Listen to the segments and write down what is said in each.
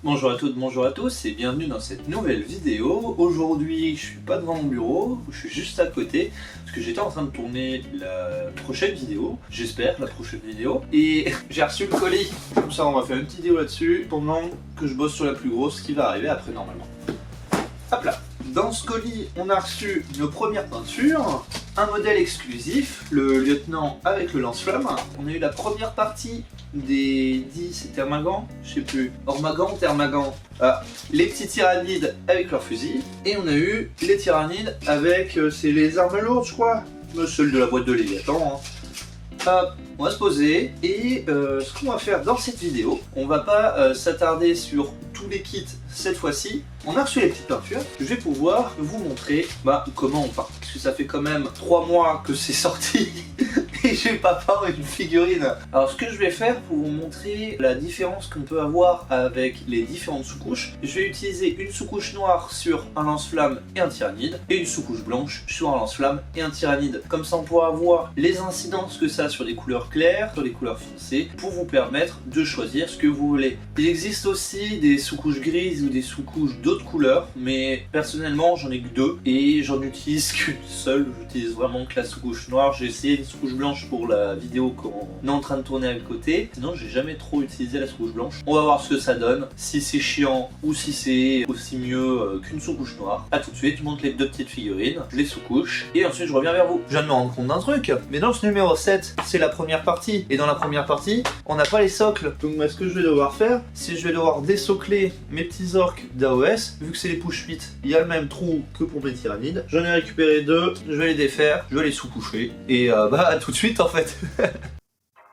Bonjour à toutes, bonjour à tous et bienvenue dans cette nouvelle vidéo. Aujourd'hui je suis pas devant mon bureau, je suis juste à côté parce que j'étais en train de tourner la prochaine vidéo, j'espère la prochaine vidéo, et j'ai reçu le colis. Comme ça on va faire une petite vidéo là-dessus pendant que je bosse sur la plus grosse qui va arriver après normalement. Hop là. Dans ce colis on a reçu nos premières peintures, un modèle exclusif, le lieutenant avec le lance-flamme. On a eu la première partie des 10 Thermagant, je sais plus, Ormagant, Thermagant, les petits tyrannides avec leurs fusils, et on a eu les tyrannides avec, c'est les armes lourdes je crois, celle de la boîte de Léviathan. On va se poser et ce qu'on va faire dans cette vidéo, on va pas s'attarder sur tous les kits cette fois-ci. On a reçu les petites peintures, je vais pouvoir vous montrer comment on peint. Parce que ça fait quand même 3 mois que c'est sorti et j'ai pas peint une figurine. Alors ce que je vais faire pour vous montrer la différence qu'on peut avoir avec les différentes sous-couches, je vais utiliser une sous-couche noire sur un lance-flamme et un tyrannide, et une sous-couche blanche sur un lance-flamme et un tyrannide. Comme ça on pourra voir les incidences que ça a sur des couleurs claires, sur les couleurs foncées, pour vous permettre de choisir ce que vous voulez. Il existe aussi des sous-couches grises ou des sous-couches d'autres couleurs, mais personnellement j'en ai que 2 et j'en utilise qu'une seule. J'utilise vraiment que la sous-couche noire. J'ai essayé une sous-couche blanche pour la vidéo qu'on est en train de tourner à côté, sinon j'ai jamais trop utilisé la sous-couche blanche. On va voir ce que ça donne, si c'est chiant ou si c'est aussi mieux qu'une sous-couche noire. A tout de suite, je monte les 2 petites figurines, je les sous-couche et ensuite je reviens vers vous. Je viens de me rendre compte d'un truc, mais dans ce numéro 7 c'est la première partie, et dans la première partie on n'a pas les socles. Donc ce que je vais devoir faire, c'est que je vais devoir désocler mes petits orques d'AOS. Vu que c'est les push 8, il y a le même trou que pour mes tyrannides. J'en ai récupéré 2, je vais les défaire, je vais les sous-coucher, et à tout de suite en fait.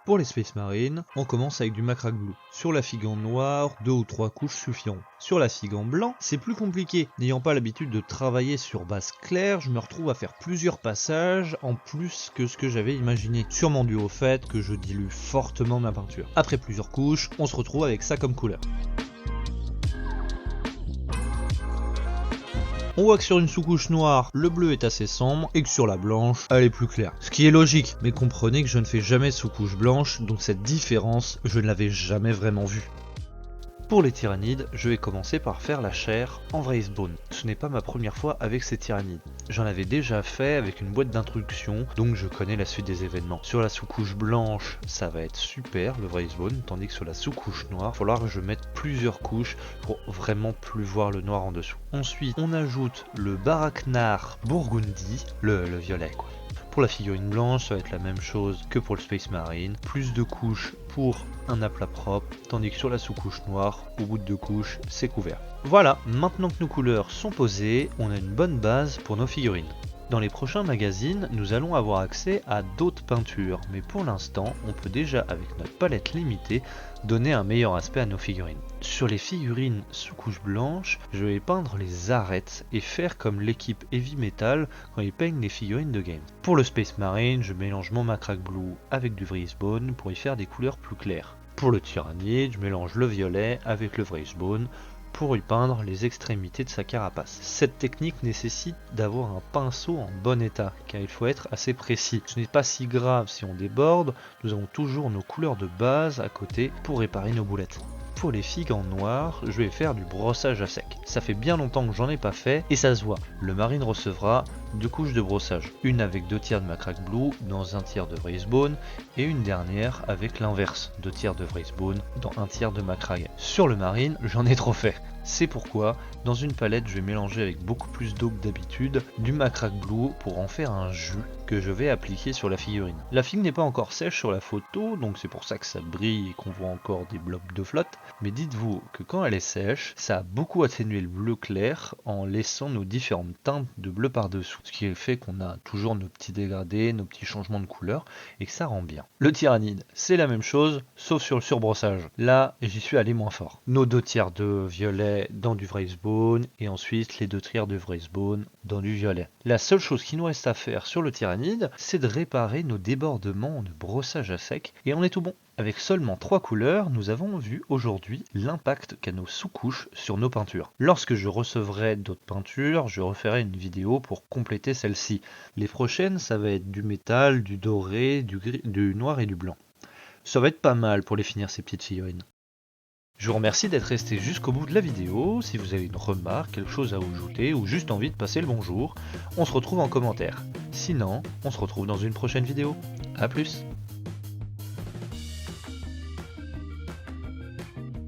Pour les Space Marines, on commence avec du Macrack Blue. Sur la figue en noir, 2 ou 3 couches suffiront. Sur la figue en blanc, c'est plus compliqué. N'ayant pas l'habitude de travailler sur base claire, je me retrouve à faire plusieurs passages en plus que ce que j'avais imaginé. Sûrement dû au fait que je dilue fortement ma peinture. Après plusieurs couches, on se retrouve avec ça comme couleur. On voit que sur une sous-couche noire, le bleu est assez sombre et que sur la blanche, elle est plus claire. Ce qui est logique, mais comprenez que je ne fais jamais sous-couche blanche, donc cette différence, je ne l'avais jamais vraiment vue. Pour les tyrannides, je vais commencer par faire la chair en Wraithbone. Ce n'est pas ma première fois avec ces tyrannides. J'en avais déjà fait avec une boîte d'instruction, donc je connais la suite des événements. Sur la sous-couche blanche, ça va être super le Wraithbone, tandis que sur la sous-couche noire, il va falloir que je mette plusieurs couches pour vraiment plus voir le noir en dessous. Ensuite, on ajoute le Baraknar Burgundy, le violet quoi. Pour la figurine blanche, ça va être la même chose que pour le Space Marine, plus de couches pour un aplat propre, tandis que sur la sous-couche noire, au bout de 2 couches, c'est couvert. Voilà, maintenant que nos couleurs sont posées, on a une bonne base pour nos figurines. Dans les prochains magazines, nous allons avoir accès à d'autres peintures, mais pour l'instant, on peut déjà, avec notre palette limitée, donner un meilleur aspect à nos figurines. Sur les figurines sous couche blanche, je vais peindre les arêtes et faire comme l'équipe Heavy Metal quand ils peignent les figurines de game. Pour le Space Marine, je mélange mon Macrack Blue avec du Wraithbone pour y faire des couleurs plus claires. Pour le Tyrannide, je mélange le violet avec le Wraithbone pour y peindre les extrémités de sa carapace. Cette technique nécessite d'avoir un pinceau en bon état, car il faut être assez précis. Ce n'est pas si grave si on déborde, nous avons toujours nos couleurs de base à côté pour réparer nos boulettes. Pour les figues en noir, je vais faire du brossage à sec. Ça fait bien longtemps que j'en ai pas fait et ça se voit. Le marine recevra 2 couches de brossage, une avec 2 tiers de Macrack Blue dans 1 tiers de Wraithbone et une dernière avec l'inverse, 2 tiers de Wraithbone dans 1 tiers de Macrack. Sur le marine, j'en ai trop fait. C'est pourquoi, dans une palette, je vais mélanger avec beaucoup plus d'eau que d'habitude du Macrack Blue pour en faire un jus que je vais appliquer sur la figurine. La figue n'est pas encore sèche sur la photo, donc c'est pour ça que ça brille et qu'on voit encore des blocs de flotte, mais dites-vous que quand elle est sèche, ça a beaucoup atténué le bleu clair en laissant nos différentes teintes de bleu par-dessous, ce qui fait qu'on a toujours nos petits dégradés, nos petits changements de couleur, et que ça rend bien. Le tyrannide, c'est la même chose, sauf sur le surbrossage. Là, j'y suis allé moins fort. Nos 2 tiers de violet dans du Wraithbone et ensuite les 2 tiers de Wraithbone dans du violet. La seule chose qui nous reste à faire sur le tyrannide, c'est de réparer nos débordements de brossage à sec et on est tout bon. Avec seulement 3 couleurs, nous avons vu aujourd'hui l'impact qu'a nos sous-couches sur nos peintures. Lorsque je recevrai d'autres peintures, je referai une vidéo pour compléter celle-ci. Les prochaines, ça va être du métal, du doré, du gris, du noir et du blanc. Ça va être pas mal pour les finir ces petites figurines. Je vous remercie d'être resté jusqu'au bout de la vidéo. Si vous avez une remarque, quelque chose à ajouter ou juste envie de passer le bonjour, on se retrouve en commentaire. Sinon, on se retrouve dans une prochaine vidéo. A plus.